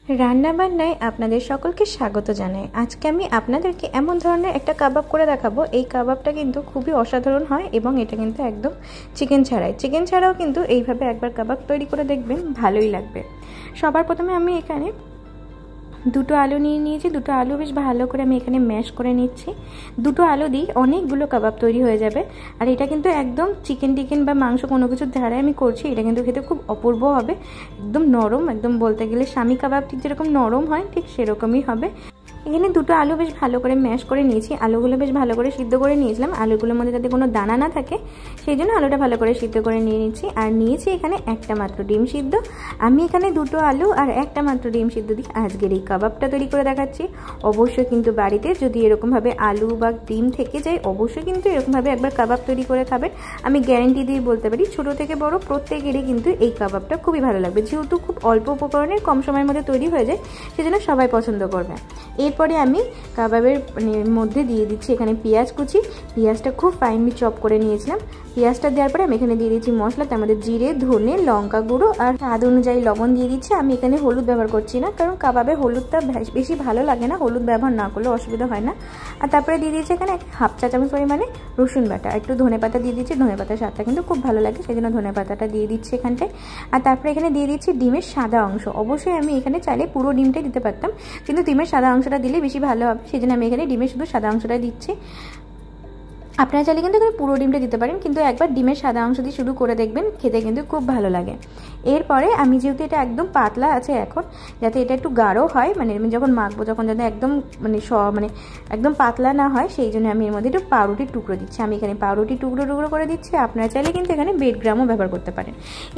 রান্না বান্নায় আপনাদের সকলকে স্বাগত জানাই। আজকে আমি আপনাদেরকে এমন ধরনের একটা কাবাব করে দেখাবো। এই কাবাবটা কিন্তু খুবই অসাধারণ হয় এবং এটা কিন্তু একদম চিকেন ছাড়াও কিন্তু এইভাবে একবার কাবাব তৈরি করে দেখবেন, ভালোই লাগবে। সবার প্রথমে আমি এখানে দুটো আলু নিয়ে নিয়েছি। দুটো আলু বেশ ভালো করে আমি এখানে ম্যাশ করে নিচ্ছি। দুটো আলু দিয়ে অনেকগুলো কাবাব তৈরি হয়ে যাবে। আর এটা কিন্তু একদম চিকেন বা মাংস কোনো কিছু ধারায় আমি করছি। এটা কিন্তু খেতে খুব অপূর্ব হবে, একদম নরম, একদম বলতে গেলে স্বামী কাবাব ঠিক যেরকম নরম হয় ঠিক সেরকমই হবে। এখানে দুটো আলু বেশ ভালো করে ম্যাশ করে নিয়েছি। আলুগুলো বেশ ভালো করে সিদ্ধ করে নিয়েছিলাম। আলুগুলোর মধ্যে যাতে কোনো দানা না থাকে সেই জন্য আলুটা ভালো করে সিদ্ধ করে নিয়ে নিচ্ছি। আর নিয়েছি এখানে একটা মাত্র ডিম সিদ্ধ। আমি এখানে দুটো আলু আর একটা মাত্র ডিম সিদ্ধ দিয়ে আজকের এই কাবাবটা তৈরি করে দেখাচ্ছি। অবশ্যই কিন্তু বাড়িতে যদি এরকমভাবে আলু বা ডিম থেকে যায় অবশ্যই কিন্তু এরকমভাবে একবার কাবাব তৈরি করে খাবেন। আমি গ্যারেন্টি দিয়ে বলতে পারি ছোটো থেকে বড় প্রত্যেকেরই কিন্তু এই কাবাবটা খুবই ভালো লাগবে। যেহেতু খুব অল্প উপকরণের কম সময়ের মধ্যে তৈরি হয়ে যায় সেজন্য সবাই পছন্দ করবে। এরপরে আমি কাবাবের মধ্যে দিয়ে দিচ্ছি এখানে পেঁয়াজ কুচি। পেঁয়াজটা খুব ফাইনলি চপ করে নিয়েছিলাম। পেঁয়াজটা দেওয়ার পরে আমি এখানে দিয়ে দিচ্ছি মশলা, তার মধ্যে জিরে, ধনে, লঙ্কা গুঁড়ো আর স্বাদ অনুযায়ী লবণ দিয়ে দিচ্ছি। আমি এখানে হলুদ ব্যবহার করছি না, কারণ কাবাবে হলুদটা বেশি ভালো লাগে না, হলুদ ব্যবহার না করলে অসুবিধা হয় না। আর তারপরে দিয়ে দিচ্ছি এখানে হাফ চা চামচ পরিমাণে রসুন বাটা। একটু ধনে পাতা দিয়ে দিচ্ছি, ধনে পাতার স্বাদটা কিন্তু খুব ভালো লাগে সেই জন্য ধনে পাতাটা দিয়ে দিচ্ছি এখানটায়। আর তারপরে এখানে দিয়ে দিচ্ছি ডিমের সাদা অংশ। অবশ্যই আমি এখানে চাইলে পুরো ডিমটাই দিতে পারতাম, কিন্তু ডিমের সাদা অংশটা দিলে বেশি ভালো হবে, সেই জন্য আমি এখানে ডিমের শুধু সাদা অংশটা দিচ্ছি। আপনারা চাইলে কিন্তু এখানে পুরো ডিমটা দিতে পারেন, কিন্তু একবার ডিমের সাদা অংশ দিয়ে শুরু করে দেখবেন, খেতে কিন্তু খুব ভালো লাগে। এরপরে আমি যেহেতু এটা একদম পাতলা আছে এখন, যাতে এটা একটু গাঢ় হয়, মানে আমি যখন মাখবো যখন যাতে একদম মানে একদম পাতলা না হয়, সেই জন্য আমি এর মধ্যে একটু পাউরুটির টুকরো দিচ্ছি। আমি এখানে পাউরুটি টুকরো করে দিচ্ছি। আপনারা চাইলে কিন্তু এখানে ব্রেড গ্রামও ব্যবহার করতে পারেন।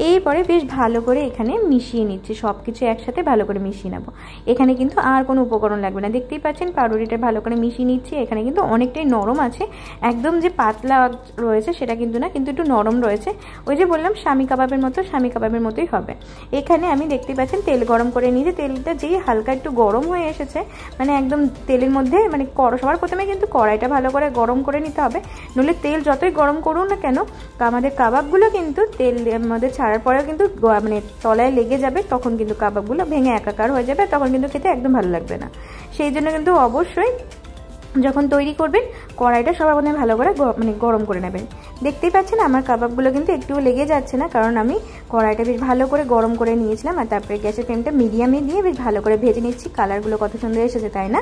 এরপরে বেশ ভালো করে এখানে মিশিয়ে নিচ্ছি, সব কিছু একসাথে ভালো করে মিশিয়ে নেবো। এখানে কিন্তু আর কোনো উপকরণ লাগবে না। দেখতেই পাচ্ছেন পাউরুটিটা ভালো করে মিশিয়ে নিচ্ছি। এখানে কিন্তু অনেকটাই নরম আছে, একদম যে পাতলা রয়েছে সেটা কিন্তু না, কিন্তু একটু নরম রয়েছে। ওই যে বললাম স্বামী কাবাবের মতোই হবে। এখানে আমি দেখতে পাচ্ছেন তেল গরম করে নিয়েছি। তেলটা যেই হালকা একটু গরম হয়ে এসেছে, মানে একদম তেলের মধ্যে মানে সবার প্রথমে কিন্তু কড়াইটা ভালো করে গরম করে নিতে হবে, নইলে তেল যতই গরম করুন না কেন আমাদের কাবাবগুলো কিন্তু তেলের মধ্যে ছাড়ার পরেও কিন্তু মানে তলায় লেগে যাবে, তখন কিন্তু কাবাবগুলো ভেঙে একাকার হয়ে যাবে, তখন কিন্তু খেতে একদম ভালো লাগবে না। সেই জন্য কিন্তু অবশ্যই যখন তৈরি করবেন কড়াইটা সবার প্রথমে ভালো করে গরম করে নেবেন। দেখতেই পাচ্ছেন আমার কাবাবগুলো কিন্তু একটুও লেগে যাচ্ছে না, কারণ আমি কড়াইটা বেশ ভালো করে গরম করে নিয়েছিলাম। আর তারপরে গ্যাসের ফ্লেমটা মিডিয়ামে দিয়ে বেশ ভালো করে ভেজে নিচ্ছি। কালারগুলো কত সুন্দর এসেছে তাই না?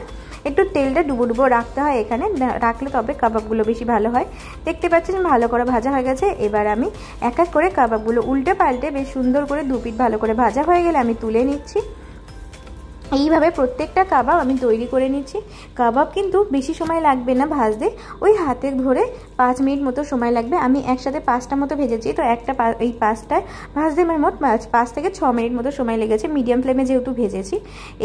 একটু তেলটা ডুবো রাখতে হয় এখানে, রাখলে তবে কাবাবগুলো বেশি ভালো হয়। দেখতে পাচ্ছেন ভালো করে ভাজা হয়ে গেছে। এবার আমি এক এক করে কাবাবগুলো উল্টে পাল্টে বেশ সুন্দর করে দুপিঠ ভালো করে ভাজা হয়ে গেলে আমি তুলে নিচ্ছি। এইভাবে প্রত্যেকটা কাবাব আমি তৈরি করে নিচ্ছি। কাবাব কিন্তু বেশি সময় লাগবে না ভাজতে, ওই হাতে ধরে 5 মিনিট মতো সময় লাগবে। আমি একসাথে 5টা মতো ভেজেছি, তো এই 5টায় ভাজতে আমার মোট 5 থেকে 6 মিনিট মতো সময় লেগেছে, মিডিয়াম ফ্লেমে যেহেতু ভেজেছি।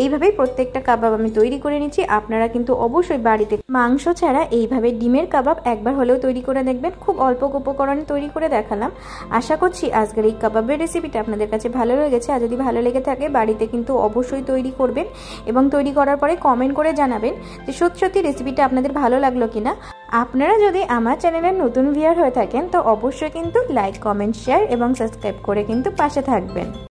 এইভাবেই প্রত্যেকটা কাবাব আমি তৈরি করে নিচ্ছি। আপনারা কিন্তু অবশ্যই বাড়িতে মাংস ছাড়া এইভাবে ডিমের কাবাব একবার হলেও তৈরি করে দেখবেন। খুব অল্প উপকরণে তৈরি করে দেখালাম। আশা করছি আজকের এই কাবাবের রেসিপিটা আপনাদের কাছে ভালো লেগেছে। আর যদি ভালো লেগে থাকে বাড়িতে কিন্তু অবশ্যই তৈরি করবেন এবং তৈরি করার পরে কমেন্ট করে জানাবেন যে সত্যি রেসিপিটা আপনাদের ভালো লাগলো কিনা। আপনারা যদি আমার চ্যানেলের নতুন ভিউয়ার হয়ে থাকেন তো অবশ্যই কিন্তু লাইক, কমেন্ট, শেয়ার এবং সাবস্ক্রাইব করে কিন্তু পাশে থাকবেন।